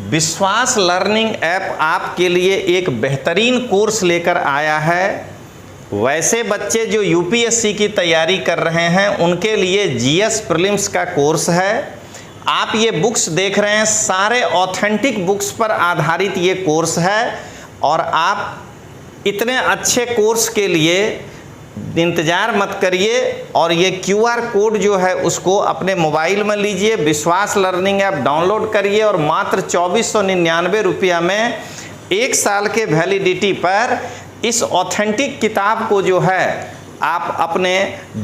विश्वास learning app आपके लिए एक बेहतरीन कोर्स लेकर आया है। वैसे बच्चे जो यूपीएससी की तैयारी कर रहे हैं उनके लिए जीएस प्रीलिम्स का कोर्स है। आप ये बुक्स देख रहे हैं, सारे ऑथेंटिक बुक्स पर आधारित ये कोर्स है और आप इतने अच्छे कोर्स के लिए इंतज़ार मत करिए और ये क्यूआर कोड जो है उसको अपने मोबाइल में लीजिए, विश्वास लर्निंग ऐप डाउनलोड करिए और मात्र 2499 रुपया में 1 साल के वैलिडिटी पर इस ऑथेंटिक किताब को जो है आप अपने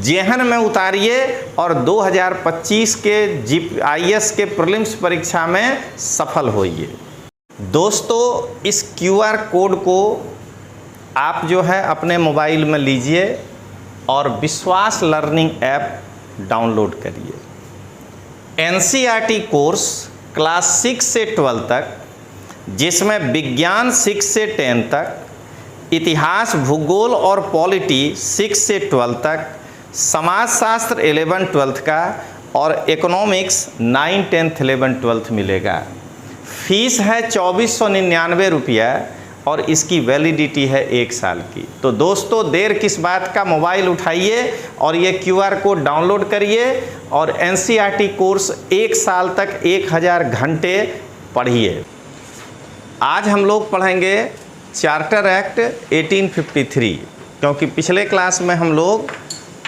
जेहन में उतारिए और 2025 के जीआईएस के प्रीलिम्स परीक्षा में सफल होइए। दोस्तों, इस क्यूआर कोड को आप जो है अपने मोबाइल में लीजिए और विश्वास लर्निंग ऐप डाउनलोड करिए। एनसीईआरटी कोर्स क्लास 6 से 12 तक, जिसमें विज्ञान 6 से 10 तक, इतिहास, भूगोल और पॉलिटी 6 से 12 तक, समाजशास्त्र 11-12 का और इकोनॉमिक्स 9, 10, 11, 12 मिलेगा। फीस है 2499 रुपया और इसकी वैलिडिटी है 1 साल की। तो दोस्तों, देर किस बात का, मोबाइल उठाइए और ये क्यूआर कोड डाउनलोड करिए और एनसीईआरटी कोर्स 1 साल तक 1000 घंटे पढ़िए। आज हम लोग पढ़ेंगे चार्टर एक्ट 1853, क्योंकि पिछले क्लास में हम लोग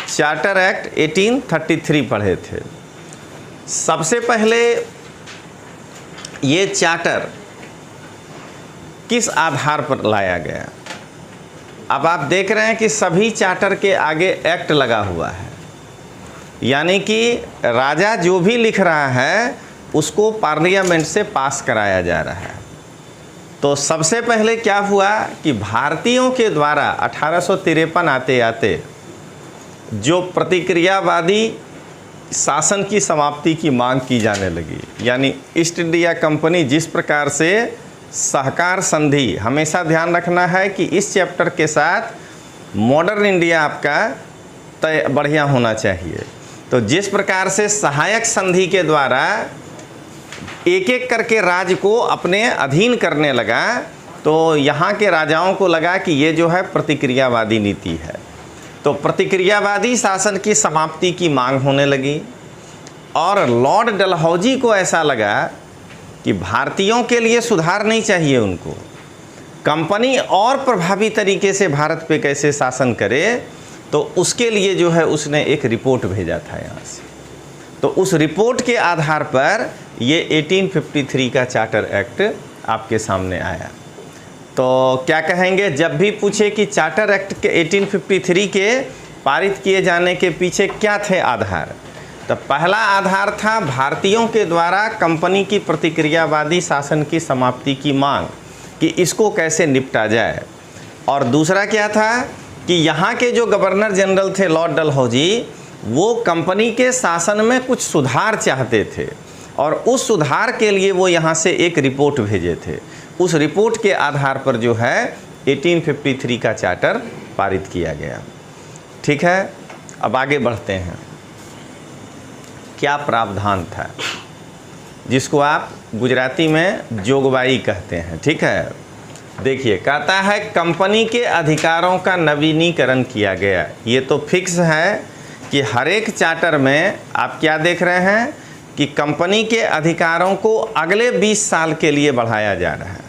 चार्टर एक्ट 1833 पढ़े थे। सबसे पहले ये चार्टर किस आधार पर लाया गया? अब आप देख रहे हैं कि सभी चार्टर के आगे एक्ट लगा हुआ है, यानी कि राजा जो भी लिख रहा है उसको पार्लियामेंट से पास कराया जा रहा है। तो सबसे पहले क्या हुआ कि भारतीयों के द्वारा 1853 आते आते जो प्रतिक्रियावादी शासन की समाप्ति की मांग की जाने लगी, यानी ईस्ट इंडिया कंपनी जिस प्रकार से सहकार संधि, हमेशा ध्यान रखना है कि इस चैप्टर के साथ मॉडर्न इंडिया आपका तय बढ़िया होना चाहिए। तो जिस प्रकार से सहायक संधि के द्वारा एक एक करके राज्य को अपने अधीन करने लगा, तो यहाँ के राजाओं को लगा कि ये जो है प्रतिक्रियावादी नीति है। तो प्रतिक्रियावादी शासन की समाप्ति की मांग होने लगी और लॉर्ड डलहौजी को ऐसा लगा कि भारतीयों के लिए सुधार नहीं चाहिए, उनको कंपनी और प्रभावी तरीके से भारत पे कैसे शासन करे, तो उसके लिए जो है उसने एक रिपोर्ट भेजा था यहाँ से। तो उस रिपोर्ट के आधार पर ये 1853 का चार्टर एक्ट आपके सामने आया। तो क्या कहेंगे, जब भी पूछे कि चार्टर एक्ट के 1853 के पारित किए जाने के पीछे क्या थे आधार, तो पहला आधार था भारतीयों के द्वारा कंपनी की प्रतिक्रियावादी शासन की समाप्ति की मांग, कि इसको कैसे निपटा जाए। और दूसरा क्या था कि यहाँ के जो गवर्नर जनरल थे लॉर्ड डलहौजी, वो कंपनी के शासन में कुछ सुधार चाहते थे और उस सुधार के लिए वो यहाँ से एक रिपोर्ट भेजे थे। उस रिपोर्ट के आधार पर जो है 1853 का चार्टर पारित किया गया। ठीक है, अब आगे बढ़ते हैं। क्या प्रावधान था, जिसको आप गुजराती में जोगवाई कहते हैं। ठीक है, देखिए, कहता है कंपनी के अधिकारों का नवीनीकरण किया गया। ये तो फिक्स है कि हर एक चार्टर में आप क्या देख रहे हैं कि कंपनी के अधिकारों को अगले 20 साल के लिए बढ़ाया जा रहा है।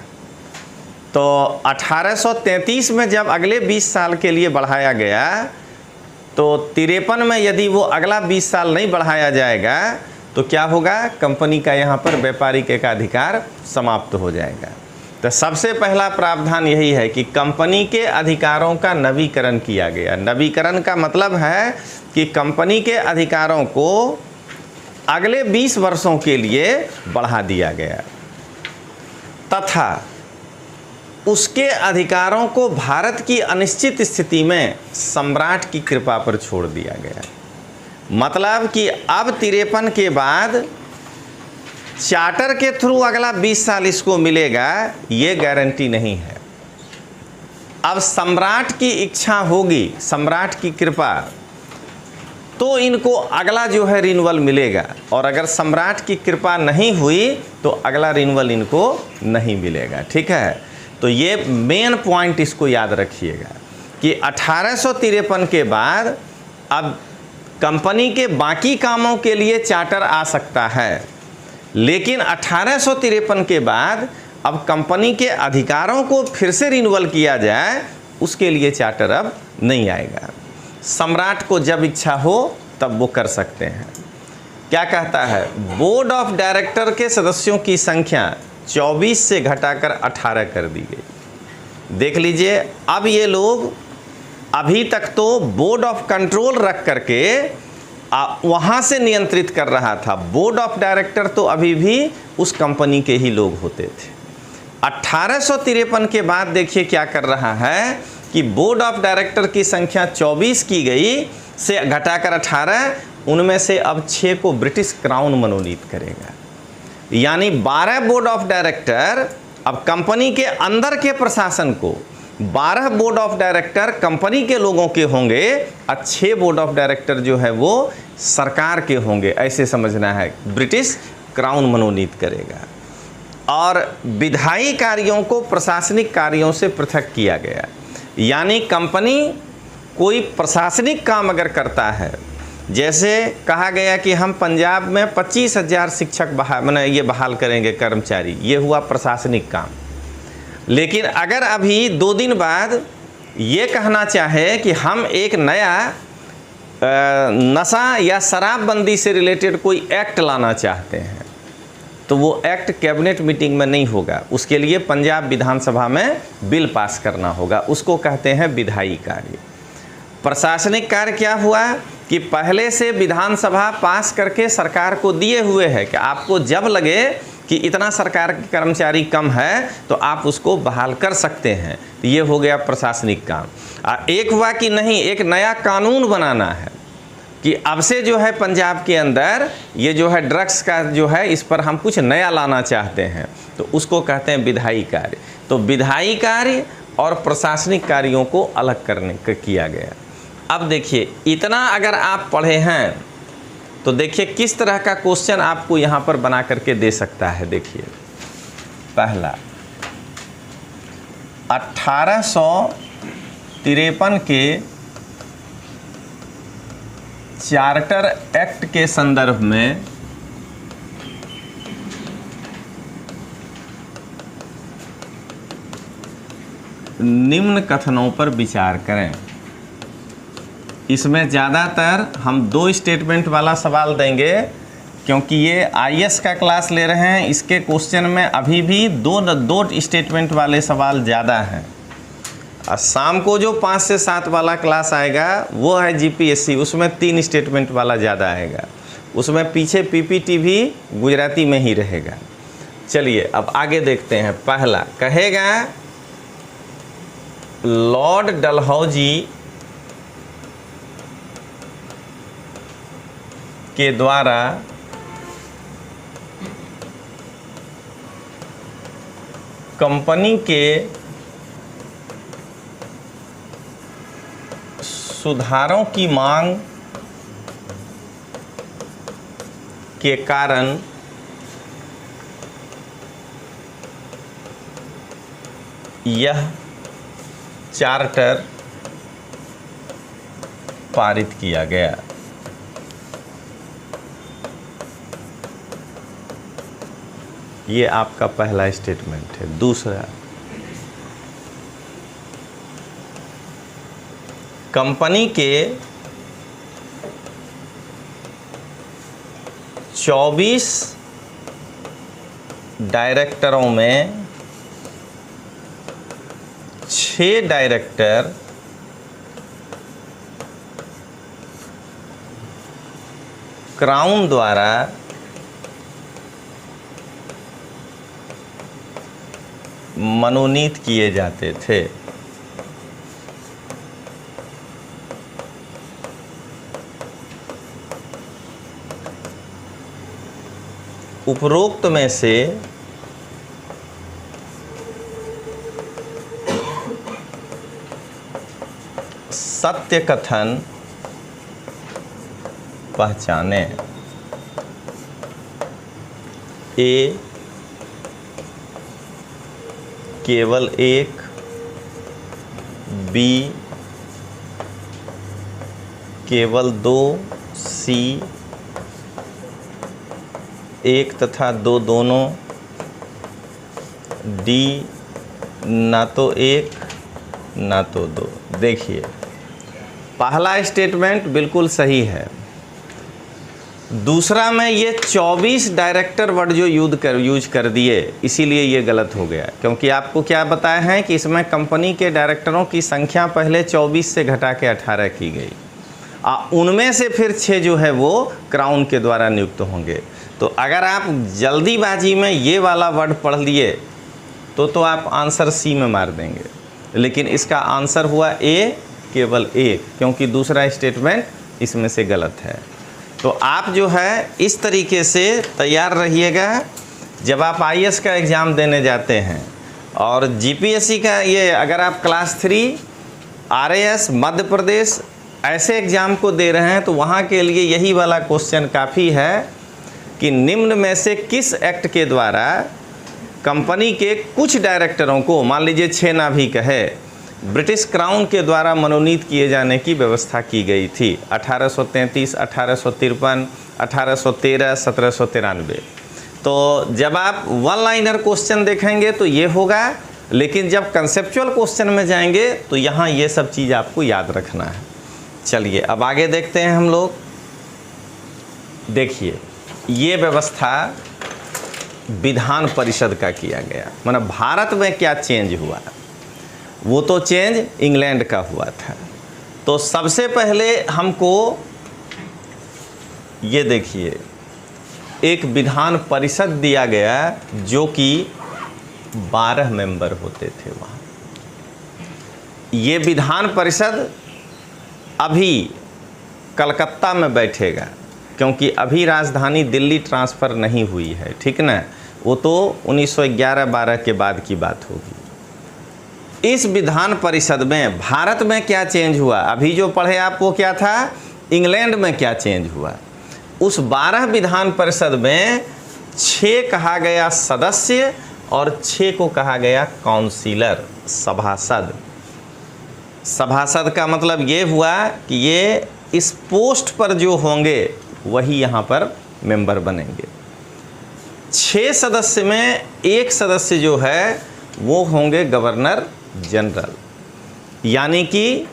तो 1833 में जब अगले 20 साल के लिए बढ़ाया गया, तो 53 में यदि वो अगला 20 साल नहीं बढ़ाया जाएगा तो क्या होगा, कंपनी का यहाँ पर व्यापारिक एकाधिकार समाप्त हो जाएगा। तो सबसे पहला प्रावधान यही है कि कंपनी के अधिकारों का नवीकरण किया गया। नवीकरण का मतलब है कि कंपनी के अधिकारों को अगले 20 वर्षों के लिए बढ़ा दिया गया तथा उसके अधिकारों को भारत की अनिश्चित स्थिति में सम्राट की कृपा पर छोड़ दिया गया। मतलब कि अब 53 के बाद चार्टर के थ्रू अगला 20 साल इसको मिलेगा, ये गारंटी नहीं है। अब सम्राट की इच्छा होगी, सम्राट की कृपा, तो इनको अगला जो है रिन्यूअल मिलेगा, और अगर सम्राट की कृपा नहीं हुई तो अगला रिन्यूअल इनको नहीं मिलेगा। ठीक है, तो ये मेन पॉइंट इसको याद रखिएगा कि 1853 के बाद अब कंपनी के बाकी कामों के लिए चार्टर आ सकता है, लेकिन 1853 के बाद अब कंपनी के अधिकारों को फिर से रिन्यूअल किया जाए उसके लिए चार्टर अब नहीं आएगा। सम्राट को जब इच्छा हो तब वो कर सकते हैं। क्या कहता है, बोर्ड ऑफ डायरेक्टर के सदस्यों की संख्या 24 से घटाकर 18 कर दी गई। देख लीजिए, अब ये लोग अभी तक तो बोर्ड ऑफ कंट्रोल रख करके वहाँ से नियंत्रित कर रहा था। बोर्ड ऑफ डायरेक्टर तो अभी भी उस कंपनी के ही लोग होते थे। 1853 के बाद देखिए क्या कर रहा है कि बोर्ड ऑफ डायरेक्टर की संख्या 24 की गई से घटाकर 18, उनमें से अब 6 को ब्रिटिश क्राउन मनोनीत करेगा। यानी 12 बोर्ड ऑफ डायरेक्टर अब कंपनी के अंदर के प्रशासन को, 12 बोर्ड ऑफ डायरेक्टर कंपनी के लोगों के होंगे और 6 बोर्ड ऑफ डायरेक्टर जो है वो सरकार के होंगे, ऐसे समझना है। ब्रिटिश क्राउन मनोनीत करेगा। और विधायी कार्यों को प्रशासनिक कार्यों से पृथक किया गया। यानी कंपनी कोई प्रशासनिक काम अगर करता है, जैसे कहा गया कि हम पंजाब में 25,000 शिक्षक बहाल करेंगे कर्मचारी, ये हुआ प्रशासनिक काम। लेकिन अगर अभी 2 दिन बाद ये कहना चाहे कि हम एक नया नशा या शराबबंदी से रिलेटेड कोई एक्ट लाना चाहते हैं, तो वो एक्ट कैबिनेट मीटिंग में नहीं होगा, उसके लिए पंजाब विधानसभा में बिल पास करना होगा। उसको कहते हैं विधायी कार्य। प्रशासनिक कार्य क्या हुआ कि पहले से विधानसभा पास करके सरकार को दिए हुए है कि आपको जब लगे कि इतना सरकार के कर्मचारी कम है तो आप उसको बहाल कर सकते हैं। ये हो गया प्रशासनिक काम। एक हुआ कि नहीं, एक नया कानून बनाना है कि अब से जो है पंजाब के अंदर ये जो है ड्रग्स का जो है इस पर हम कुछ नया लाना चाहते हैं, तो उसको कहते हैं विधायी कार्य। तो विधायी कार्य और प्रशासनिक कार्यों को अलग करने का किया गया। अब देखिए, इतना अगर आप पढ़े हैं तो देखिए किस तरह का क्वेश्चन आपको यहाँ पर बना करके दे सकता है। देखिए, पहला 1853 के चार्टर एक्ट के संदर्भ में निम्न कथनों पर विचार करें। इसमें ज़्यादातर हम 2 स्टेटमेंट वाला सवाल देंगे, क्योंकि ये आईएएस का क्लास ले रहे हैं। इसके क्वेश्चन में अभी भी 2 स्टेटमेंट वाले सवाल ज़्यादा हैं। और शाम को जो 5 से 7 वाला क्लास आएगा वो है जीपीएससी, उसमें 3 स्टेटमेंट वाला ज़्यादा आएगा। उसमें पीछे पीपीटी भी गुजराती में ही रहेगा। चलिए अब आगे देखते हैं। पहला कहेगा, लॉर्ड डलहौजी के द्वारा कंपनी के सुधारों की मांग के कारण यह चार्टर पारित किया गया। ये आपका पहला स्टेटमेंट है। दूसरा, कंपनी के 24 डायरेक्टरों में 6 डायरेक्टर क्राउन द्वारा मनोनीत किए जाते थे। उपरोक्त में से सत्य कथन पहचाने। ए केवल एक, बी केवल दो, सी एक तथा दो दोनों, डी ना तो एक ना तो दो। देखिए पहला स्टेटमेंट बिल्कुल सही है। दूसरा में ये 24 डायरेक्टर वर्ड जो यूज कर दिए, इसीलिए ये गलत हो गया, क्योंकि आपको क्या बताया है कि इसमें कंपनी के डायरेक्टरों की संख्या पहले 24 से घटा के 18 की गई, उनमें से फिर 6 जो है वो क्राउन के द्वारा नियुक्त होंगे। तो अगर आप जल्दीबाजी में ये वाला वर्ड पढ़ लिए तो आप आंसर सी में मार देंगे, लेकिन इसका आंसर हुआ ए केवल एक, क्योंकि दूसरा स्टेटमेंट इसमें से गलत है। तो आप जो है इस तरीके से तैयार रहिएगा जब आप आईएएस का एग्ज़ाम देने जाते हैं। और जीपीएससी का ये अगर आप क्लास 3 आरएएस मध्य प्रदेश ऐसे एग्ज़ाम को दे रहे हैं तो वहाँ के लिए यही वाला क्वेश्चन काफ़ी है कि निम्न में से किस एक्ट के द्वारा कंपनी के कुछ डायरेक्टरों को, मान लीजिए 6 ना भी कहे, ब्रिटिश क्राउन के द्वारा मनोनीत किए जाने की व्यवस्था की गई थी। 1833, 1853, 1813, 1793। तो जब आप वन लाइनर क्वेश्चन देखेंगे तो ये होगा, लेकिन जब कंसेप्चुअल क्वेश्चन में जाएंगे तो यहाँ ये सब चीज़ आपको याद रखना है। चलिए अब आगे देखते हैं हम लोग। देखिए ये व्यवस्था विधान परिषद का किया गया, मतलब भारत में क्या चेंज हुआ, वो तो चेंज इंग्लैंड का हुआ था। तो सबसे पहले हमको ये देखिए एक विधान परिषद दिया गया जो कि 12 मेंबर होते थे वहाँ। ये विधान परिषद अभी कलकत्ता में बैठेगा, क्योंकि अभी राजधानी दिल्ली ट्रांसफ़र नहीं हुई है, ठीक ना, वो तो 1911-12 के बाद की बात होगी। इस विधान परिषद में भारत में क्या चेंज हुआ, अभी जो पढ़े आप वो क्या था, इंग्लैंड में क्या चेंज हुआ। उस 12 विधान परिषद में 6 कहा गया सदस्य और 6 को कहा गया काउंसिलर, सभासद। सभासद का मतलब ये हुआ कि ये इस पोस्ट पर जो होंगे वही यहाँ पर मेंबर बनेंगे। 6 सदस्य में एक सदस्य जो है वो होंगे गवर्नर जनरल, यानी कि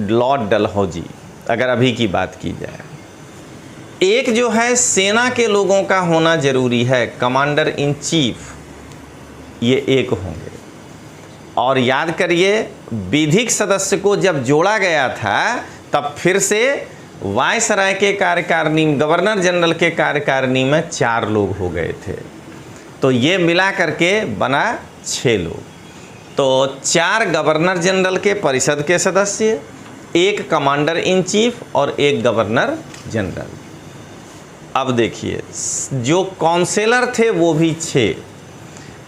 लॉर्ड डलहौजी, अगर अभी की बात की जाए। एक जो है सेना के लोगों का होना जरूरी है, कमांडर इन चीफ, ये एक होंगे। और याद करिए विधिक सदस्य को जब जोड़ा गया था तब फिर से वायसराय के कार्यकारिणी, गवर्नर जनरल के कार्यकारिणी में 4 लोग हो गए थे, तो ये मिला करके बना 6 लोग। तो 4 गवर्नर जनरल के परिषद के सदस्य, 1 कमांडर इन चीफ और 1 गवर्नर जनरल। अब देखिए जो काउंसिलर थे वो भी 6,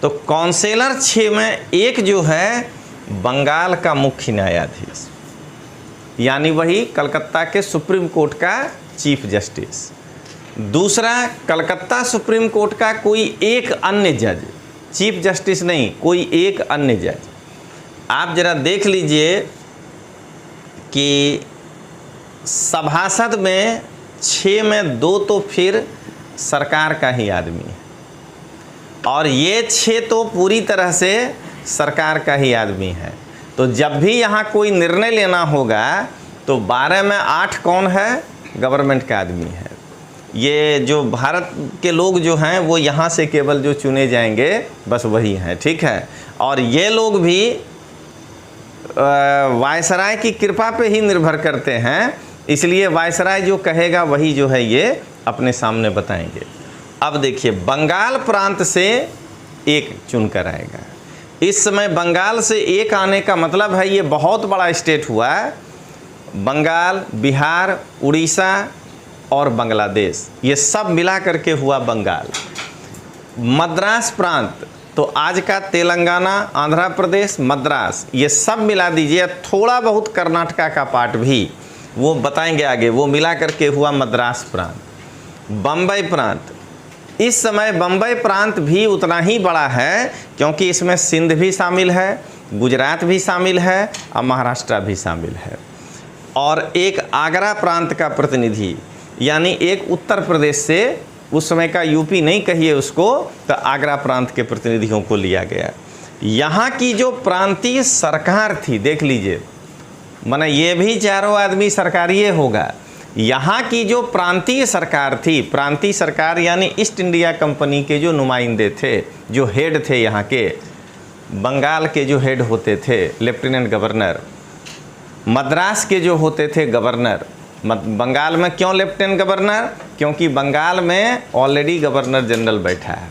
तो काउंसिलर 6 में एक जो है बंगाल का मुख्य न्यायाधीश, यानी वही कलकत्ता के सुप्रीम कोर्ट का चीफ जस्टिस। दूसरा कलकत्ता सुप्रीम कोर्ट का कोई एक अन्य जज, चीफ जस्टिस नहीं, कोई एक अन्य जज। आप जरा देख लीजिए कि सभासद में 6 में 2 तो फिर सरकार का ही आदमी है, और ये 6 तो पूरी तरह से सरकार का ही आदमी है। तो जब भी यहाँ कोई निर्णय लेना होगा तो 12 में 8 कौन है, गवर्नमेंट का आदमी है। ये जो भारत के लोग जो हैं वो यहाँ से केवल जो चुने जाएंगे बस वही हैं, ठीक है। और ये लोग भी वायसराय की कृपा पे ही निर्भर करते हैं, इसलिए वायसराय जो कहेगा वही जो है ये अपने सामने बताएंगे। अब देखिए बंगाल प्रांत से एक चुनकर आएगा। इस समय बंगाल से एक आने का मतलब है ये बहुत बड़ा स्टेट हुआ है। बंगाल, बिहार, उड़ीसा और बांग्लादेश, ये सब मिला करके हुआ बंगाल। मद्रास प्रांत, तो आज का तेलंगाना, आंध्र प्रदेश, मद्रास, ये सब मिला दीजिए, थोड़ा बहुत कर्नाटका का पार्ट भी, वो बताएंगे आगे। वो मिला करके हुआ मद्रास प्रांत। बम्बई प्रांत, इस समय बम्बई प्रांत भी उतना ही बड़ा है, क्योंकि इसमें सिंध भी शामिल है, गुजरात भी शामिल है और महाराष्ट्र भी शामिल है। और एक आगरा प्रांत का प्रतिनिधि, यानी एक उत्तर प्रदेश से, उस समय का यूपी नहीं कहिए उसको, तो आगरा प्रांत के प्रतिनिधियों को लिया गया। यहाँ की जो प्रांतीय सरकार थी, देख लीजिए, माने ये भी चारों आदमी सरकारिए होगा। यहाँ की जो प्रांतीय सरकार थी, प्रांतीय सरकार यानी ईस्ट इंडिया कंपनी के जो नुमाइंदे थे, जो हेड थे यहाँ के, बंगाल के जो हेड होते थे लेफ्टिनेंट गवर्नर, मद्रास के जो होते थे गवर्नर। बंगाल में क्यों लेफ्टिनेंट गवर्नर? क्योंकि बंगाल में ऑलरेडी गवर्नर जनरल बैठा है,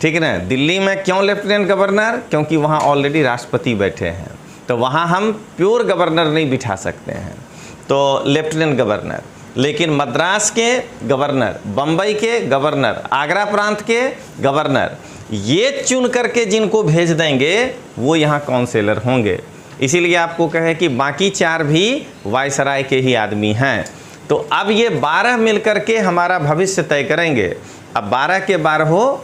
ठीक है ना। दिल्ली में क्यों लेफ्टिनेंट गवर्नर? क्योंकि वहाँ ऑलरेडी राष्ट्रपति बैठे हैं, तो वहाँ हम प्योर गवर्नर नहीं बिठा सकते हैं, तो लेफ्टिनेंट गवर्नर। लेकिन मद्रास के गवर्नर, बम्बई के गवर्नर, आगरा प्रांत के गवर्नर, ये चुन करके जिनको भेज देंगे वो यहाँ काउंसिलर होंगे। इसीलिए आपको कहे कि बाकी 4 भी वायसराय के ही आदमी हैं। तो अब ये 12 मिलकर के हमारा भविष्य तय करेंगे। अब 12 के 12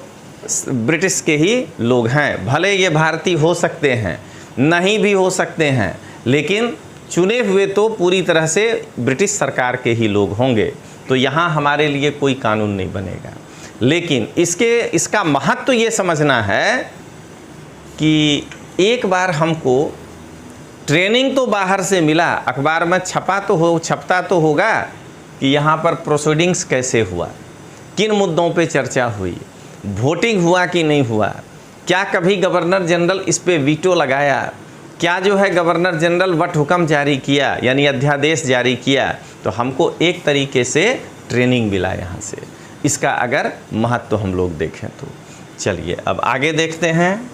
ब्रिटिश के ही लोग हैं। भले ये भारतीय हो सकते हैं, नहीं भी हो सकते हैं, लेकिन चुने हुए तो पूरी तरह से ब्रिटिश सरकार के ही लोग होंगे। तो यहाँ हमारे लिए कोई कानून नहीं बनेगा। लेकिन इसका महत्व ये समझना है कि एक बार हमको ट्रेनिंग तो बाहर से मिला, अखबार में छपता तो होगा कि यहाँ पर प्रोसीडिंग्स कैसे हुआ, किन मुद्दों पे चर्चा हुई, वोटिंग हुआ कि नहीं हुआ, क्या कभी गवर्नर जनरल इस पे वीटो लगाया, क्या जो है गवर्नर जनरल वट हुक्म जारी किया यानी अध्यादेश जारी किया। तो हमको एक तरीके से ट्रेनिंग मिला यहाँ से। इसका अगर महत्व हम लोग देखें तो चलिए अब आगे देखते हैं।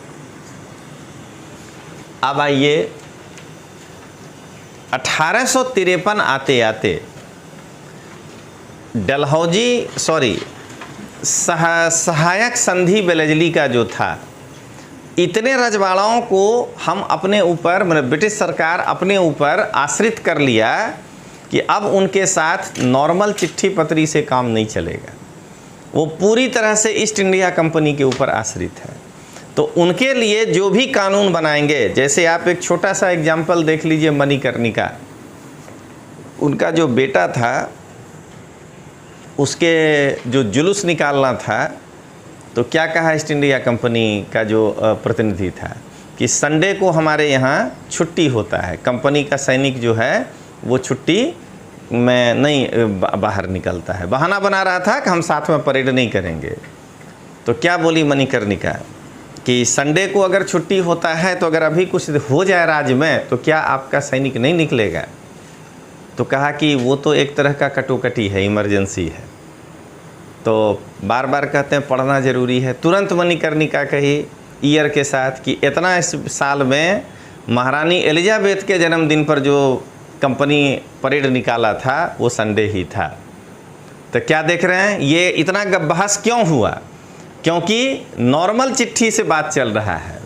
अब आइए 1853 आते आते सहायक संधि बेलेजली का जो था, इतने रजवाड़ाओं को हम अपने ऊपर, मतलब ब्रिटिश सरकार अपने ऊपर आश्रित कर लिया कि अब उनके साथ नॉर्मल चिट्ठी पत्री से काम नहीं चलेगा। वो पूरी तरह से ईस्ट इंडिया कंपनी के ऊपर आश्रित है। तो उनके लिए जो भी कानून बनाएंगे, जैसे आप एक छोटा सा एग्जाम्पल देख लीजिए, मणिकर्णिका, उनका जो बेटा था उसके जो जुलूस निकालना था, तो क्या कहा ईस्ट इंडिया कंपनी का जो प्रतिनिधि था कि संडे को हमारे यहाँ छुट्टी होता है, कंपनी का सैनिक जो है वो छुट्टी में नहीं बाहर निकलता है। बहाना बना रहा था कि हम साथ में परेड नहीं करेंगे। तो क्या बोली मणिकर्णिका कि संडे को अगर छुट्टी होता है तो अगर अभी कुछ हो जाए राज्य में तो क्या आपका सैनिक नहीं निकलेगा? तो कहा कि वो तो एक तरह का कटोकटी है, इमरजेंसी है। तो बार बार कहते हैं पढ़ना ज़रूरी है। तुरंत मणिकर्णिका कही ईयर के साथ कि इतना इस साल में महारानी एलिजाबेथ के जन्मदिन पर जो कंपनी परेड निकाला था वो संडे ही था। तो क्या देख रहे हैं, ये इतना बहस क्यों हुआ? क्योंकि नॉर्मल चिट्ठी से बात चल रहा है,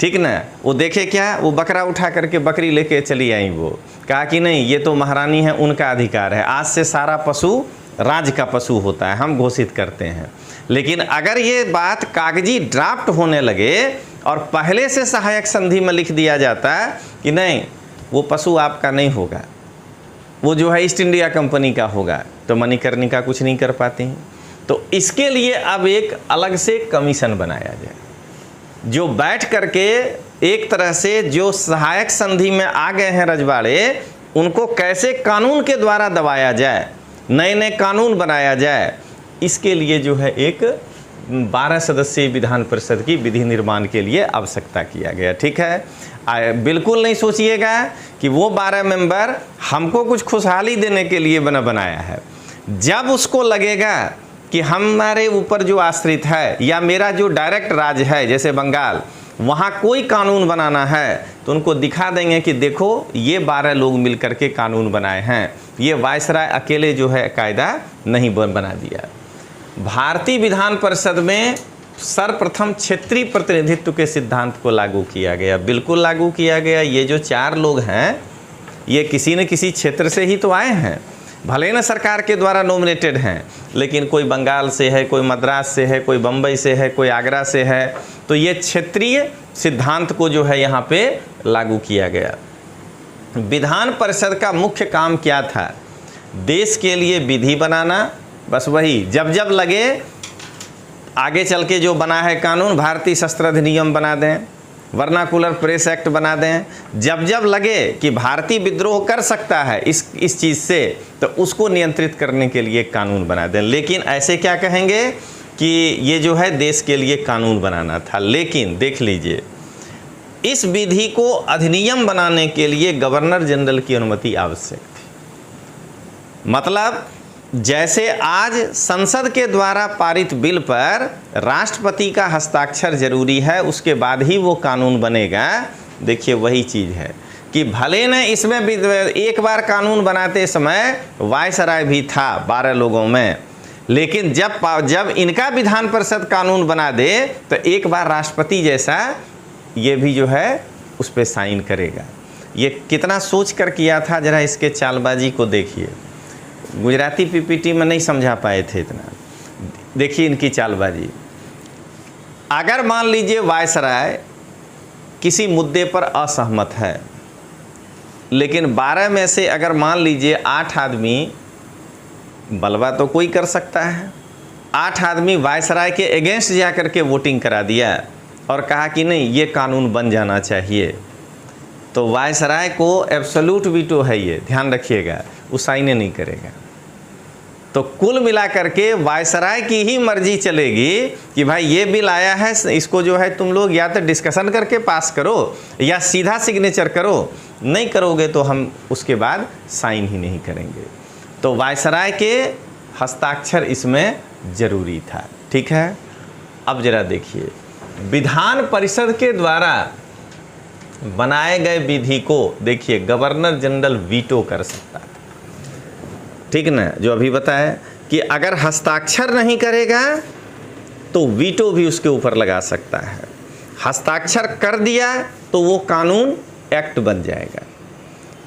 ठीक ना। वो देखे क्या, वो बकरा उठा करके बकरी लेके चली आई। वो कहा कि नहीं, ये तो महारानी है, उनका अधिकार है, आज से सारा पशु राज्य का पशु होता है, हम घोषित करते हैं। लेकिन अगर ये बात कागजी ड्राफ्ट होने लगे और पहले से सहायक संधि में लिख दिया जाता कि नहीं, वो पशु आपका नहीं होगा, वो जो है ईस्ट इंडिया कंपनी का होगा, तो मणिकर्णिका कुछ नहीं कर पाती। तो इसके लिए अब एक अलग से कमीशन बनाया जाए, जो बैठ करके एक तरह से जो सहायक संधि में आ गए हैं रजवाड़े, उनको कैसे कानून के द्वारा दबाया जाए, नए नए कानून बनाया जाए। इसके लिए जो है एक 12 सदस्यीय विधान परिषद की विधि निर्माण के लिए आवश्यकता किया गया, ठीक है। बिल्कुल नहीं सोचिएगा कि वो 12 मेंबर हमको कुछ खुशहाली देने के लिए बनाया है। जब उसको लगेगा कि हमारे ऊपर जो आश्रित है या मेरा जो डायरेक्ट राज्य है, जैसे बंगाल, वहाँ कोई कानून बनाना है तो उनको दिखा देंगे कि देखो ये 12 लोग मिलकर के कानून बनाए हैं, ये वायसराय अकेले जो है कायदा नहीं बना दिया। भारतीय विधान परिषद में सर्वप्रथम क्षेत्रीय प्रतिनिधित्व के सिद्धांत को लागू किया गया, बिल्कुल लागू किया गया। ये जो 4 लोग हैं ये किसी न किसी क्षेत्र से ही तो आए हैं, भले न सरकार के द्वारा नॉमिनेटेड हैं, लेकिन कोई बंगाल से है, कोई मद्रास से है, कोई बम्बई से है, कोई आगरा से है। तो ये क्षेत्रीय सिद्धांत को जो है यहाँ पे लागू किया गया। विधान परिषद का मुख्य काम क्या था? देश के लिए विधि बनाना, बस वही जब जब लगे आगे चल के जो बना है कानून, भारतीय शस्त्र अधिनियम बना दें, वर्नाकुलर प्रेस एक्ट बना दें, जब जब लगे कि भारतीय विद्रोह कर सकता है इस चीज़ से, तो उसको नियंत्रित करने के लिए कानून बना दें। लेकिन ऐसे क्या कहेंगे कि ये जो है देश के लिए कानून बनाना था। लेकिन देख लीजिए, इस विधि को अधिनियम बनाने के लिए गवर्नर जनरल की अनुमति आवश्यक थी। मतलब जैसे आज संसद के द्वारा पारित बिल पर राष्ट्रपति का हस्ताक्षर जरूरी है, उसके बाद ही वो कानून बनेगा। देखिए वही चीज़ है कि भले न इसमें एक बार कानून बनाते समय वायसराय भी था 12 लोगों में, लेकिन जब इनका विधान परिषद कानून बना दे तो एक बार राष्ट्रपति जैसा ये भी जो है उस पर साइन करेगा। ये कितना सोच कर किया था, जरा इसके चालबाजी को देखिए। गुजराती पीपीटी में नहीं समझा पाए थे इतना, देखिए इनकी चालबाजी। अगर मान लीजिए वायसराय किसी मुद्दे पर असहमत है, लेकिन 12 में से अगर मान लीजिए 8 आदमी, बलवा तो कोई कर सकता है, 8 आदमी वायसराय के अगेंस्ट जा कर के वोटिंग करा दिया और कहा कि नहीं ये कानून बन जाना चाहिए, तो वायसराय को एब्सोल्यूट वीटो है, ये ध्यान रखिएगा, वो साइन नहीं करेगा। तो कुल मिलाकर के वायसराय की ही मर्जी चलेगी कि भाई ये बिल आया है, इसको जो है तुम लोग या तो डिस्कशन करके पास करो या सीधा सिग्नेचर करो, नहीं करोगे तो हम उसके बाद साइन ही नहीं करेंगे। तो वायसराय के हस्ताक्षर इसमें ज़रूरी था। ठीक है, अब जरा देखिए, विधान परिषद के द्वारा बनाए गए विधि को देखिए गवर्नर जनरल वीटो कर सकता था। ठीक ना, जो अभी बताया कि अगर हस्ताक्षर नहीं करेगा तो वीटो भी उसके ऊपर लगा सकता है। हस्ताक्षर कर दिया तो वो कानून एक्ट बन जाएगा,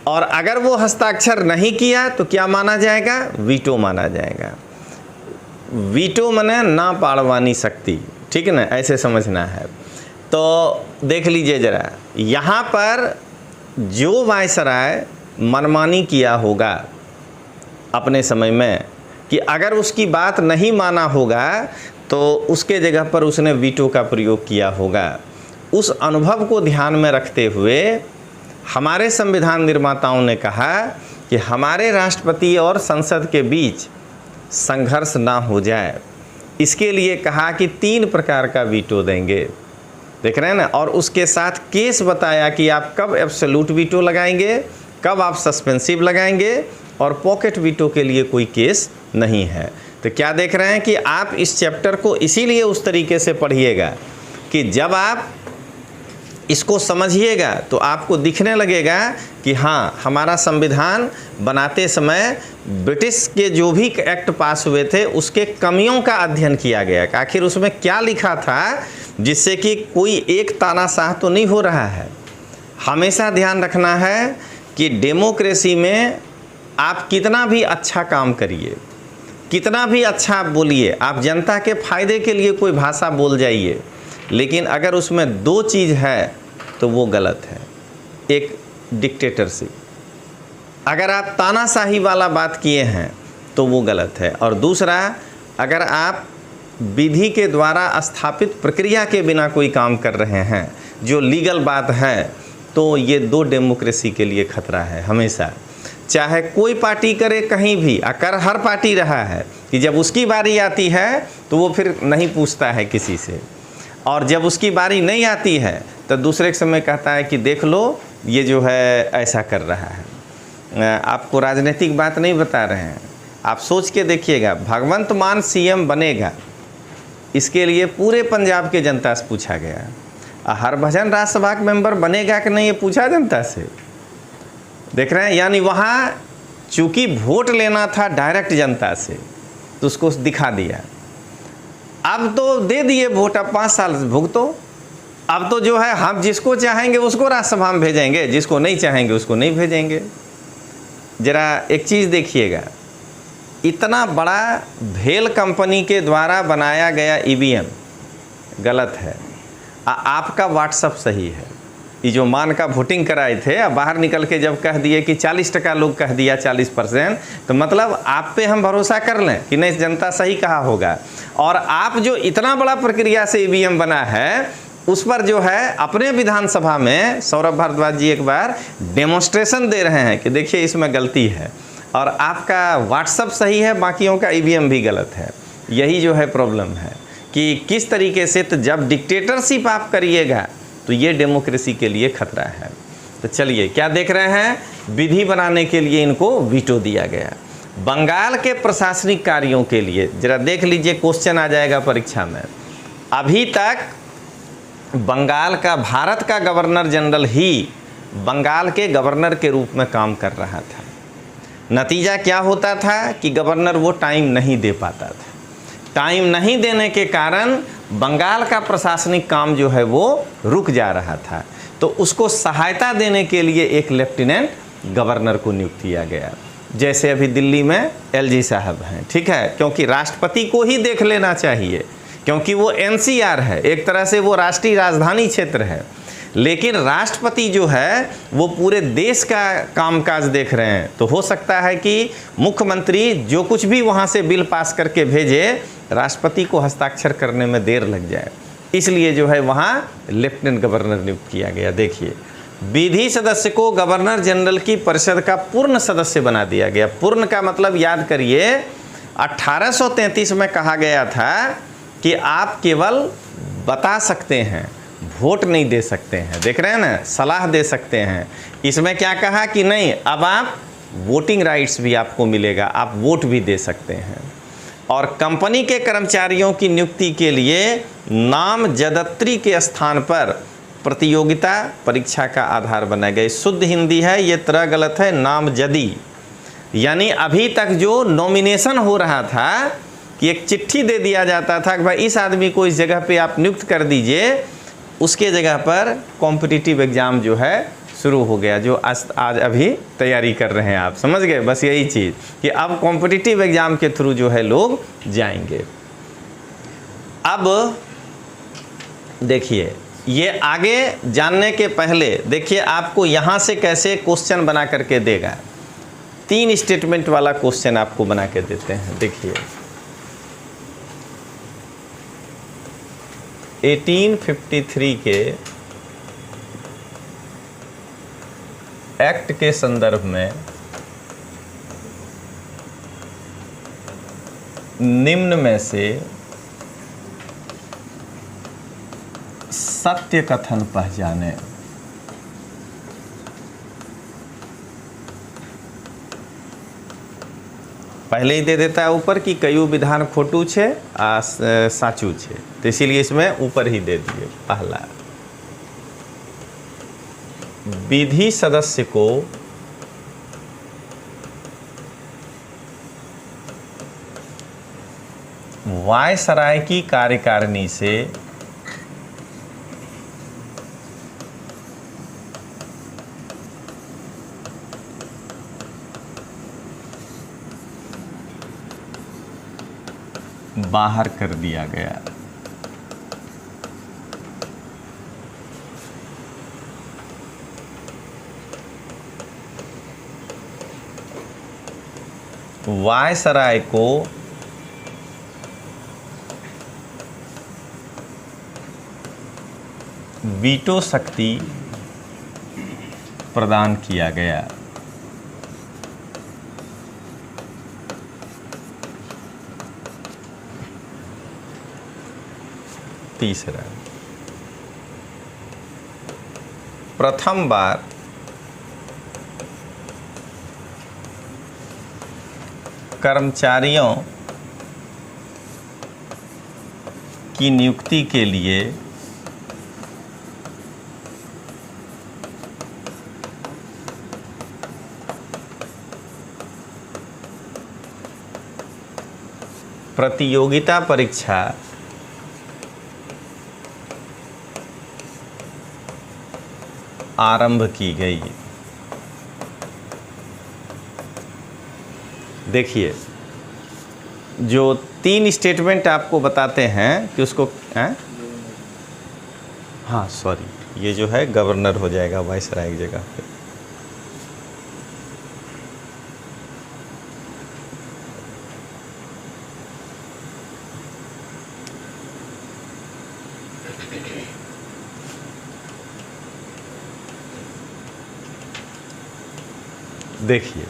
और अगर वो हस्ताक्षर नहीं किया तो क्या माना जाएगा? वीटो माना जाएगा। वीटो माने ना पाड़वानी शक्ति, ठीक है ना, ऐसे समझना है। तो देख लीजिए जरा, यहाँ पर जो वायसराय मनमानी किया होगा अपने समय में, कि अगर उसकी बात नहीं माना होगा तो उसके जगह पर उसने वीटो का प्रयोग किया होगा। उस अनुभव को ध्यान में रखते हुए हमारे संविधान निर्माताओं ने कहा कि हमारे राष्ट्रपति और संसद के बीच संघर्ष ना हो जाए, इसके लिए कहा कि 3 प्रकार का वीटो देंगे। देख रहे हैं ना, और उसके साथ केस बताया कि आप कब एब्सोल्यूट वीटो लगाएंगे, कब आप सस्पेंसिव लगाएंगे, और पॉकेट वीटो के लिए कोई केस नहीं है। तो क्या देख रहे हैं कि आप इस चैप्टर को इसीलिए उस तरीके से पढ़िएगा कि जब आप इसको समझिएगा तो आपको दिखने लगेगा कि हाँ, हमारा संविधान बनाते समय ब्रिटिश के जो भी एक्ट पास हुए थे उसके कमियों का अध्ययन किया गया, आखिर उसमें क्या लिखा था, जिससे कि कोई एक तानाशाह तो नहीं हो रहा है। हमेशा ध्यान रखना है कि डेमोक्रेसी में आप कितना भी अच्छा काम करिए, कितना भी अच्छा आप बोलिए, आप जनता के फ़ायदे के लिए कोई भाषा बोल जाइए, लेकिन अगर उसमें 2 चीज़ है तो वो गलत है। एक डिक्टेटरशिप, अगर आप तानाशाही वाला बात किए हैं तो वो गलत है, और दूसरा अगर आप विधि के द्वारा स्थापित प्रक्रिया के बिना कोई काम कर रहे हैं जो लीगल बात है, तो ये 2 डेमोक्रेसी के लिए खतरा है हमेशा। चाहे कोई पार्टी करे कहीं भी, अगर हर पार्टी रहा है कि जब उसकी बारी आती है तो वो फिर नहीं पूछता है किसी से, और जब उसकी बारी नहीं आती है तो दूसरे के समय कहता है कि देख लो ये जो है ऐसा कर रहा है। आपको राजनीतिक बात नहीं बता रहे हैं, आप सोच के देखिएगा, भगवंत मान सीएम बनेगा, इसके लिए पूरे पंजाब के जनता से पूछा गया। हरभजन राज्यसभा के मेंबर बनेगा कि नहीं, ये पूछा जनता से। देख रहे हैं, यानी वहाँ चूँकि वोट लेना था डायरेक्ट जनता से, तो उसको दिखा दिया। अब तो दे दिए वोट, अब 5 साल भुगतो। अब तो जो है हम जिसको चाहेंगे उसको राज्यसभा में भेजेंगे, जिसको नहीं चाहेंगे उसको नहीं भेजेंगे। ज़रा एक चीज़ देखिएगा, इतना बड़ा भेल कंपनी के द्वारा बनाया गया ईवीएम गलत है, आपका व्हाट्सअप सही है। ये जो मान का वोटिंग कराए थे, अब बाहर निकल के जब कह दिए कि 40% लोग कह दिया 40%, तो मतलब आप पे हम भरोसा कर लें कि नहीं जनता सही कहा होगा। और आप जो इतना बड़ा प्रक्रिया से ईवीएम बना है उस पर जो है अपने विधानसभा में सौरभ भारद्वाज जी एक बार डेमोन्स्ट्रेशन दे रहे हैं कि देखिए इसमें गलती है, और आपका व्हाट्सअप सही है, बाकियों का ईवीएम भी गलत है। यही जो है प्रॉब्लम है कि किस तरीके से, तो जब डिक्टेटरशिप आप करिएगा तो ये डेमोक्रेसी के लिए खतरा है। तो चलिए क्या देख रहे हैं, विधि बनाने के लिए इनको वीटो दिया गया। बंगाल के प्रशासनिक कार्यों के लिए जरा देख लीजिए, क्वेश्चन आ जाएगा परीक्षा में। अभी तक बंगाल का, भारत का गवर्नर जनरल ही बंगाल के गवर्नर के रूप में काम कर रहा था। नतीजा क्या होता था कि गवर्नर वो टाइम नहीं दे पाता था। टाइम नहीं देने के कारण बंगाल का प्रशासनिक काम जो है वो रुक जा रहा था। तो उसको सहायता देने के लिए एक लेफ्टिनेंट गवर्नर को नियुक्त किया गया, जैसे अभी दिल्ली में एलजी साहब हैं, ठीक है, क्योंकि राष्ट्रपति को ही देख लेना चाहिए, क्योंकि वो एनसीआर है, एक तरह से वो राष्ट्रीय राजधानी क्षेत्र है। लेकिन राष्ट्रपति जो है वो पूरे देश का कामकाज देख रहे हैं, तो हो सकता है कि मुख्यमंत्री जो कुछ भी वहाँ से बिल पास करके भेजे, राष्ट्रपति को हस्ताक्षर करने में देर लग जाए, इसलिए जो है वहाँ लेफ्टिनेंट गवर्नर नियुक्त किया गया। देखिए, विधि सदस्य को गवर्नर जनरल की परिषद का पूर्ण सदस्य बना दिया गया। पूर्ण का मतलब याद करिए, 1833 में कहा गया था कि आप केवल बता सकते हैं, वोट नहीं दे सकते हैं। देख रहे हैं ना, सलाह दे सकते हैं। इसमें क्या कहा कि नहीं, अब आप वोटिंग राइट्स भी आपको मिलेगा, आप वोट भी दे सकते हैं। और कंपनी के कर्मचारियों की नियुक्ति के लिए नामजदत्री के स्थान पर प्रतियोगिता परीक्षा का आधार बनाया गया। शुद्ध हिंदी है, ये तरह गलत है, नामजदी। यानी अभी तक जो नॉमिनेशन हो रहा था कि एक चिट्ठी दे दिया जाता था कि भाई इस आदमी को इस जगह पे आप नियुक्त कर दीजिए, उसके जगह पर कॉम्पिटिटिव एग्ज़ाम जो है शुरू हो गया, जो आज अभी तैयारी कर रहे हैं आप, समझ गए। बस यही चीज़ कि अब कॉम्पिटिटिव एग्ज़ाम के थ्रू जो है लोग जाएंगे। अब देखिए, ये आगे जानने के पहले देखिए आपको यहाँ से कैसे क्वेश्चन बना करके देगा। 3 स्टेटमेंट वाला क्वेश्चन आपको बना के देते हैं। देखिए, 1853 के एक्ट के संदर्भ में निम्न में से सत्य कथन पहचाने। पहले ही दे देता है ऊपर कि कयु विधान खोटू छे आ साचू छे, तो इसीलिए इसमें ऊपर ही दे दिए। पहला, विधि सदस्य को वायसराय की कार्यकारिणी से बाहर कर दिया गया। वायसराय को वीटो शक्ति प्रदान किया गया। तीसरा, प्रथम बार कर्मचारियों की नियुक्ति के लिए प्रतियोगिता परीक्षा आरंभ की गई। देखिए जो 3 स्टेटमेंट आपको बताते हैं कि उसको हाँ सॉरी, ये जो है गवर्नर हो जाएगा वाइसराय की जगह पे। देखिए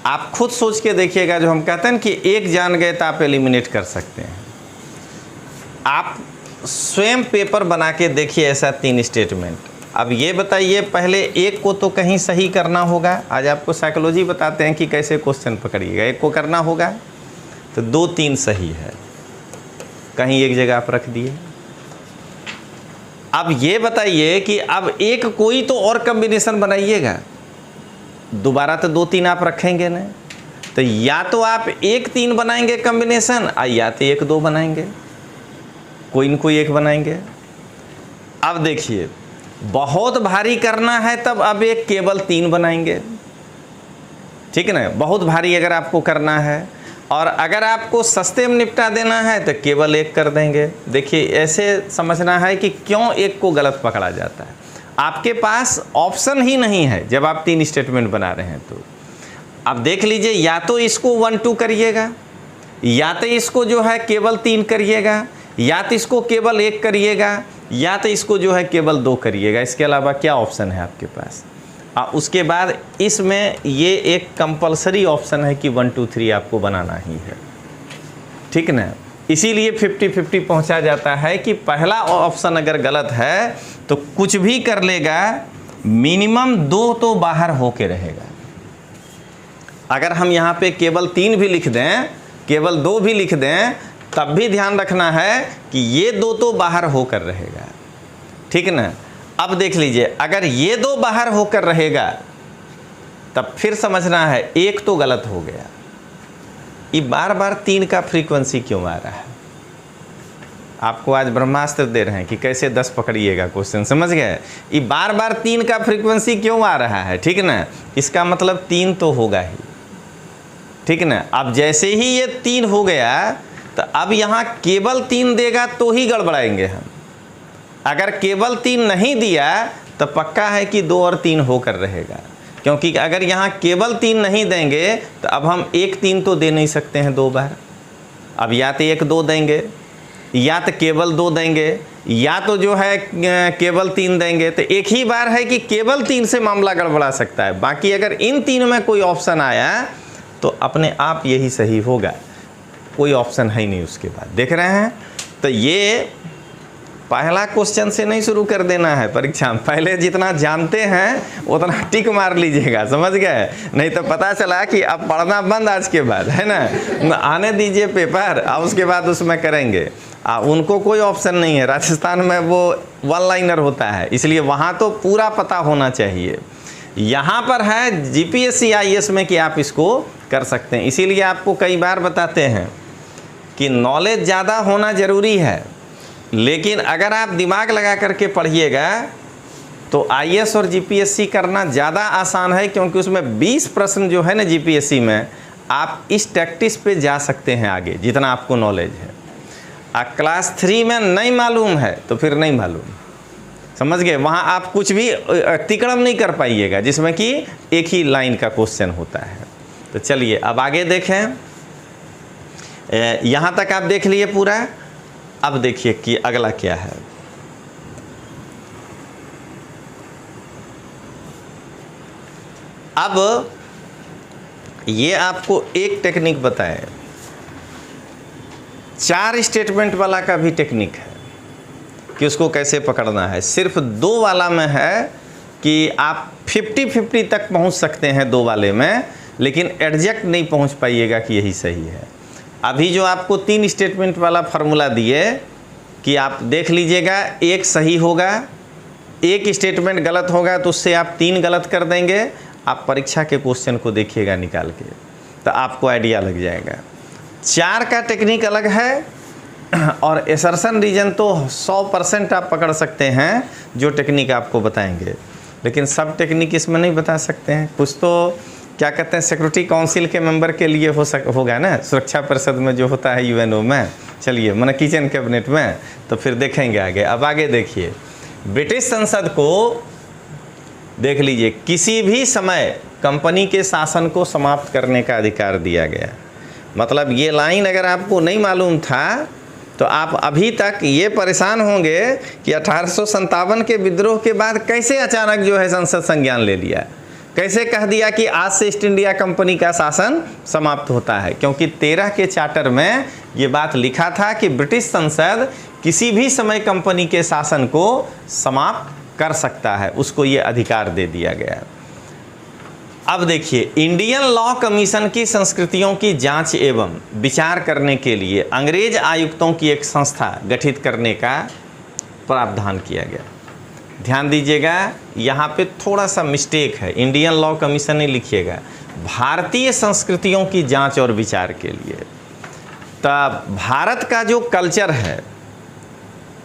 आप खुद सोच के देखिएगा, जो हम कहते हैं कि एक जान गए तो आप एलिमिनेट कर सकते हैं। आप स्वयं पेपर बना के देखिए ऐसा 3 स्टेटमेंट। अब ये बताइए, पहले एक को तो कहीं सही करना होगा। आज आपको साइकोलॉजी बताते हैं कि कैसे क्वेश्चन पकड़िएगा। एक को करना होगा तो 2-3 सही है, कहीं एक जगह आप रख दिए। अब ये बताइए कि अब एक कोई तो और कॉम्बिनेशन बनाइएगा, दोबारा तो 2-3 आप रखेंगे ना, तो या तो आप 1-3 बनाएंगे कॉम्बिनेशन, या तो 1-2 बनाएंगे, कोई न कोई एक बनाएंगे। अब देखिए बहुत भारी करना है तब अब एक केवल 3 बनाएंगे, ठीक है ना। बहुत भारी अगर आपको करना है, और अगर आपको सस्ते में निपटा देना है तो केवल 1 कर देंगे। देखिए ऐसे समझना है कि क्यों एक को गलत पकड़ा जाता है। आपके पास ऑप्शन ही नहीं है जब आप 3 स्टेटमेंट बना रहे हैं। तो अब देख लीजिए, या तो इसको 1-2 करिएगा, या तो इसको जो है केवल 3 करिएगा, या तो इसको केवल 1 करिएगा, या तो इसको जो है केवल 2 करिएगा। इसके अलावा क्या ऑप्शन है आपके पास? उसके बाद इसमें ये एक कंपलसरी ऑप्शन है कि 1 2 3 आपको बनाना ही है, ठीक ना। इसीलिए 50-50 पहुंचा जाता है कि पहला ऑप्शन अगर गलत है तो कुछ भी कर लेगा, मिनिमम 2 तो बाहर होके रहेगा। अगर हम यहाँ पे केवल 3 भी लिख दें, केवल 2 भी लिख दें, तब भी ध्यान रखना है कि ये 2 तो बाहर होकर रहेगा, ठीक ना। अब देख लीजिए, अगर ये 2 बाहर होकर रहेगा तब फिर समझना है 1 तो गलत हो गया। ये बार बार 3 का फ्रीक्वेंसी क्यों आ रहा है? आपको आज ब्रह्मास्त्र दे रहे हैं कि कैसे 10 पकड़िएगा क्वेश्चन, समझ गए। ये बार बार 3 का फ्रीक्वेंसी क्यों आ रहा है, ठीक ना। इसका मतलब 3 तो होगा ही, ठीक ना। अब जैसे ही ये 3 हो गया तो अब यहाँ केवल 3 देगा तो ही गड़बड़ाएंगे हम। अगर केवल 3 नहीं दिया तो पक्का है कि 2 और 3 होकर रहेगा, क्योंकि अगर यहाँ केवल 3 नहीं देंगे तो अब हम 1-3 तो दे नहीं सकते हैं 2 बार। अब या तो 1-2 देंगे, या तो केवल 2 देंगे, या तो जो है केवल 3 देंगे। तो एक ही बार है कि केवल 3 से मामला गड़बड़ा सकता है। बाकी अगर इन 3 में कोई ऑप्शन आया तो अपने आप यही सही होगा, कोई ऑप्शन है ही नहीं उसके बाद। देख रहे हैं, तो ये पहला क्वेश्चन से नहीं शुरू कर देना है परीक्षा में। पहले जितना जानते हैं उतना टिक मार लीजिएगा, समझ गए। नहीं तो पता चला कि अब पढ़ना बंद आज के बाद, है ना। आने दीजिए पेपर, अब उसके बाद उसमें करेंगे। उनको कोई ऑप्शन नहीं है, राजस्थान में वो 1 लाइनर होता है, इसलिए वहाँ तो पूरा पता होना चाहिए। यहाँ पर है जीपीएससी आईएएस में कि आप इसको कर सकते हैं। इसीलिए आपको कई बार बताते हैं कि नॉलेज ज़्यादा होना ज़रूरी है, लेकिन अगर आप दिमाग लगा करके पढ़िएगा तो आईएएस और जीपीएससी करना ज़्यादा आसान है, क्योंकि उसमें 20 प्रश्न जो है ना जीपीएससी में, आप इस टैक्टिस पे जा सकते हैं आगे जितना आपको नॉलेज है। क्लास 3 में नहीं मालूम है तो फिर नहीं मालूम, समझ गए। वहाँ आप कुछ भी अतिक्रमण नहीं कर पाइएगा जिसमें कि एक ही लाइन का क्वेश्चन होता है। तो चलिए अब आगे देखें। यहाँ तक आप देख लिए पूरा। अब देखिए कि अगला क्या है। अब ये आपको एक टेक्निक बताएं, 4 स्टेटमेंट वाला का भी टेक्निक है कि उसको कैसे पकड़ना है। सिर्फ 2 वाला में है कि आप 50-50 तक पहुंच सकते हैं 2 वाले में, लेकिन एग्जैक्ट नहीं पहुंच पाइएगा कि यही सही है। अभी जो आपको 3 स्टेटमेंट वाला फार्मूला दिए कि आप देख लीजिएगा, एक सही होगा, एक स्टेटमेंट गलत होगा तो उससे आप 3 गलत कर देंगे। आप परीक्षा के क्वेश्चन को देखिएगा निकाल के, तो आपको आइडिया लग जाएगा। 4 का टेक्निक अलग है और एसर्शन रीजन तो 100% आप पकड़ सकते हैं जो टेक्निक आपको बताएंगे, लेकिन सब टेक्निक इसमें नहीं बता सकते हैं। कुछ तो क्या कहते हैं, सिक्योरिटी काउंसिल के मेंबर के लिए होगा ना, सुरक्षा परिषद में जो होता है यूएनओ में, चलिए माने किचन कैबिनेट में, तो फिर देखेंगे आगे। अब आगे देखिए, ब्रिटिश संसद को देख लीजिए, किसी भी समय कंपनी के शासन को समाप्त करने का अधिकार दिया गया। मतलब ये लाइन अगर आपको नहीं मालूम था तो आप अभी तक ये परेशान होंगे कि 1857 के विद्रोह के बाद कैसे अचानक जो है संसद संज्ञान ले लिया, कैसे कह दिया कि आज से ईस्ट इंडिया कंपनी का शासन समाप्त होता है। क्योंकि 13 के चार्टर में ये बात लिखा था कि ब्रिटिश संसद किसी भी समय कंपनी के शासन को समाप्त कर सकता है, उसको ये अधिकार दे दिया गया। अब देखिए, इंडियन लॉ कमीशन की संस्कृतियों की जांच एवं विचार करने के लिए अंग्रेज आयुक्तों की एक संस्था गठित करने का प्रावधान किया गया। ध्यान दीजिएगा, यहाँ पे थोड़ा सा मिस्टेक है, इंडियन लॉ कमीशन नहीं लिखिएगा, भारतीय संस्कृतियों की जांच और विचार के लिए। तब भारत का जो कल्चर है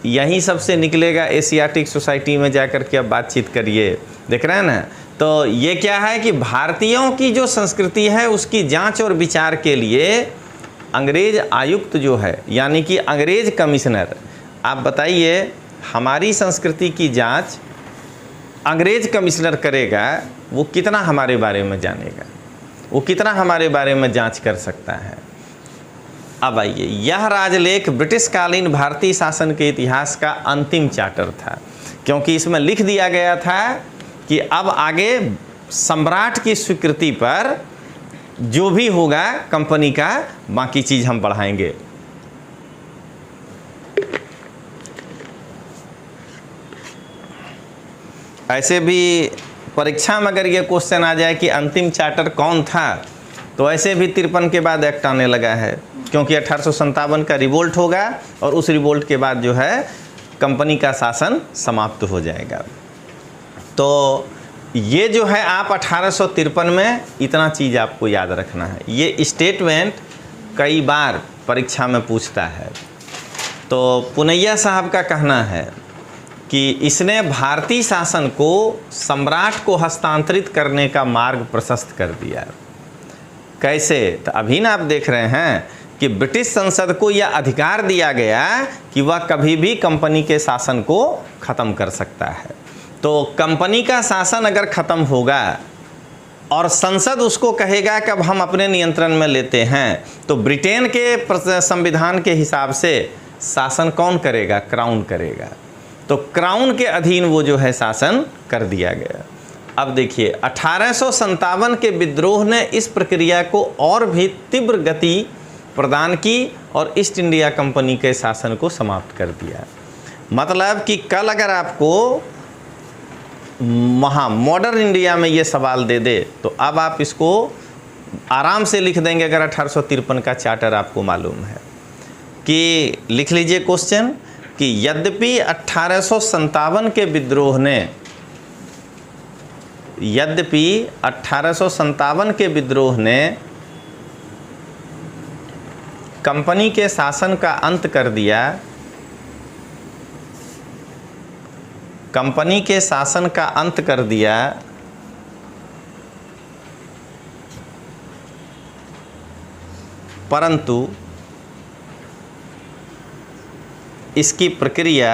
यहीं सबसे निकलेगा, एशियाटिक सोसाइटी में जाकर के अब बातचीत करिए, देख रहे हैं ना। तो ये क्या है कि भारतीयों की जो संस्कृति है उसकी जांच और विचार के लिए अंग्रेज आयुक्त जो है, यानी कि अंग्रेज कमिश्नर, आप बताइए हमारी संस्कृति की जांच अंग्रेज कमिश्नर करेगा, वो कितना हमारे बारे में जानेगा, वो कितना हमारे बारे में जांच कर सकता है। अब आइए, यह राजलेख ब्रिटिश कालीन भारतीय शासन के इतिहास का अंतिम चार्टर था, क्योंकि इसमें लिख दिया गया था कि अब आगे सम्राट की स्वीकृति पर जो भी होगा कंपनी का, बाकी चीज हम बढ़ाएंगे। ऐसे भी परीक्षा में अगर ये क्वेश्चन आ जाए कि अंतिम चार्टर कौन था, तो ऐसे भी 53 के बाद एक्ट आने लगा है, क्योंकि 1857 का रिवोल्ट होगा और उस रिवोल्ट के बाद जो है कंपनी का शासन समाप्त हो जाएगा। तो ये जो है आप 1853 में इतना चीज़ आपको याद रखना है। ये स्टेटमेंट कई बार परीक्षा में पूछता है। तो पुनैया साहब का कहना है कि इसने भारतीय शासन को सम्राट को हस्तांतरित करने का मार्ग प्रशस्त कर दिया। कैसे? तो अभी ना आप देख रहे हैं कि ब्रिटिश संसद को यह अधिकार दिया गया कि वह कभी भी कंपनी के शासन को ख़त्म कर सकता है। तो कंपनी का शासन अगर ख़त्म होगा और संसद उसको कहेगा कि अब हम अपने नियंत्रण में लेते हैं, तो ब्रिटेन के संविधान के हिसाब से शासन कौन करेगा? क्राउन करेगा। तो क्राउन के अधीन वो जो है शासन कर दिया गया। अब देखिए, 1857 के विद्रोह ने इस प्रक्रिया को और भी तीव्र गति प्रदान की और ईस्ट इंडिया कंपनी के शासन को समाप्त कर दिया। मतलब कि कल अगर आपको मॉडर्न इंडिया में ये सवाल दे दे तो अब आप इसको आराम से लिख देंगे, अगर 1853 का चार्टर आपको मालूम है। कि लिख लीजिए क्वेश्चन कि यद्यपि 1857 के विद्रोह ने कंपनी के शासन का अंत कर दिया, कंपनी के शासन का अंत कर दिया, परंतु इसकी प्रक्रिया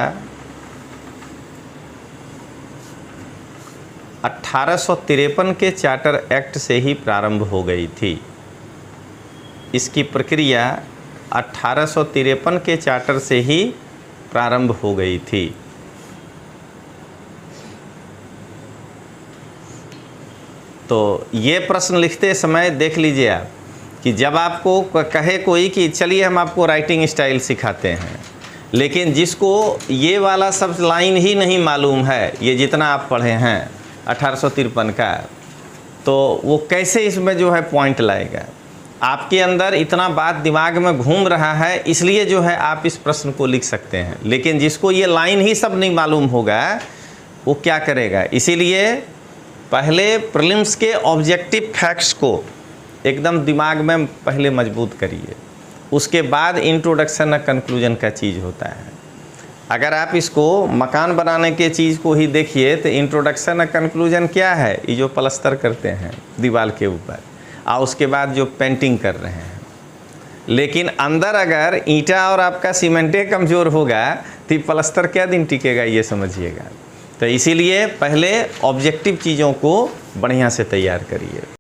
1853 के चार्टर एक्ट से ही प्रारंभ हो गई थी। इसकी प्रक्रिया 1853 के चार्टर से ही प्रारंभ हो गई थी। तो ये प्रश्न लिखते समय देख लीजिए आप कि जब आपको कहे कोई कि चलिए हम आपको राइटिंग स्टाइल सिखाते हैं, लेकिन जिसको ये वाला सब लाइन ही नहीं मालूम है, ये जितना आप पढ़े हैं 1853 का, तो वो कैसे इसमें जो है पॉइंट लाएगा? आपके अंदर इतना बात दिमाग में घूम रहा है, इसलिए जो है आप इस प्रश्न को लिख सकते हैं। लेकिन जिसको ये लाइन ही सब नहीं मालूम होगा वो क्या करेगा? इसीलिए पहले प्रीलिम्स के ऑब्जेक्टिव फैक्ट्स को एकदम दिमाग में पहले मजबूत करिए, उसके बाद इंट्रोडक्शन और कंक्लूजन का चीज़ होता है। अगर आप इसको मकान बनाने के चीज़ को ही देखिए तो इंट्रोडक्शन और कंक्लूजन क्या है, ये जो प्लास्टर करते हैं दीवार के ऊपर और उसके बाद जो पेंटिंग कर रहे हैं, लेकिन अंदर अगर ईंटा और आपका सीमेंटे कमज़ोर होगा तो प्लास्टर क्या दिन टिकेगा, ये समझिएगा। तो इसीलिए पहले ऑब्जेक्टिव चीज़ों को बढ़िया से तैयार करिए।